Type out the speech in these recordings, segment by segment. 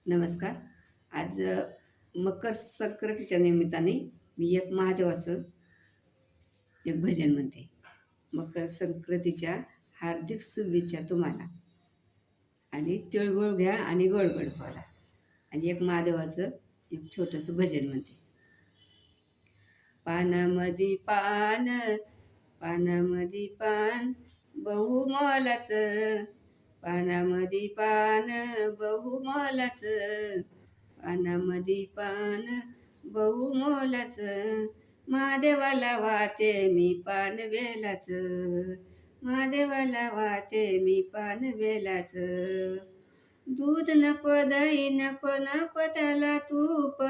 नमस्कार. आज मकर संक्रांतीच्या निमित्ताने मी एक महादेवाचं एक भजन म्हणते. मकर संक्रांतीच्या हार्दिक शुभेच्छा तुम्हाला आणि तिळगुळ घ्या आणि गोड-गोड बोला आणि एक महादेवाचं एक छोटंसं भजन म्हणते. पानामधी पान, पानामधी पान, बहुमोलाचं, पानामधी पान, बहुमोलाचं, पानामधी पान, बहुमोलाचं, महादेवाला वाहते मी पान बेलाचं, महादेवाला वाहते मी पान बेलाचं. दूध नको, दही नको, नको त्याला तूप,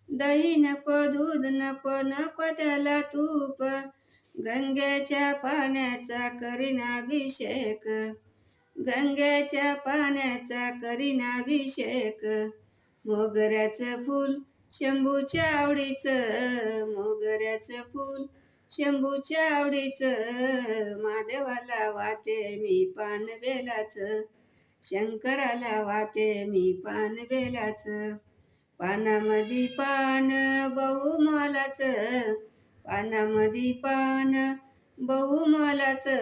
दही नको, दूध नको, नको त्याला तूप, गंगेच्या पाण्याचा करीनाभिषेक, गंगेच्या पाण्याचा करीनाभिषेक, मोगऱ्याचं फूल शंभूच्या आवडीचं, मोगऱ्याचं फूल शंभूच्या आवडीचं, महादेवाला वाहते मी पान बेलाचं, शंकराला वाहते मी पान बेलाचं. पानामधी पान, बहुमोलाचं, पानामधी पान, बहुमोलाचं,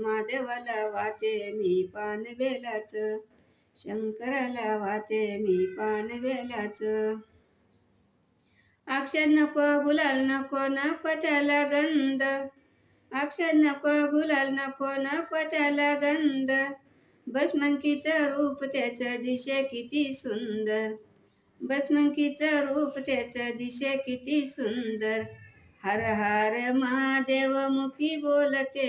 महादेवाला वाहते मी पान बेलाचं, शंकराला वाहते मी पान बेलाचं. अक्षर नको, गुलाल नको, नको त्याला गंध, अक्षर नको, गुलाल नको, नको त्याला गंध, भस्मंकीचं रूप त्याचं दिशे किती सुंदर, भस्मंकीचं रूप त्याचं दिशे किती सुंदर, हर हर महादेव मुखी बोलते,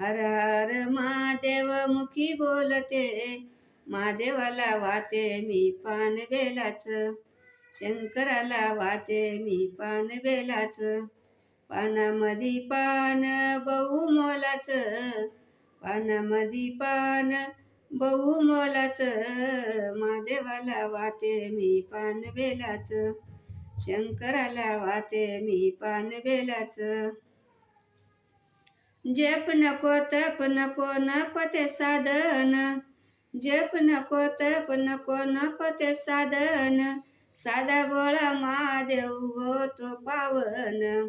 हर हर महादेव मुखी बोलते, महादेवाला वाहते मी पान बेलाचं, शंकराला वाहते मी पान बेलाचं. पानामधी पान, बहुमोलाचं, पानामधी पान, बहुमोलाचं, महादेवाला वाहते मी पान बेलाचं, शंकराला वाहते मी पान बेलाचं. जप नको, तप नको, नको ते साधन, जप नको, तप नको, नको ते साधन, साधा भोळा महादेव होतो पावन,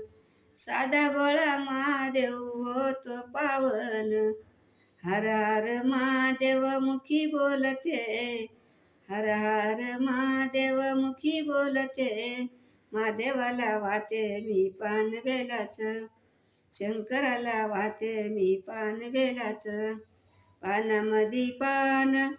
साधा भोळा महादेव होतो पावन, हर हर महादेव मुखी बोलते, हर हर महादेव मुखी बोलते, महादेवाला वाहते मी पान बेलाचं, शंकराला वाहते मी पान बेलाचं. पानामधी पान,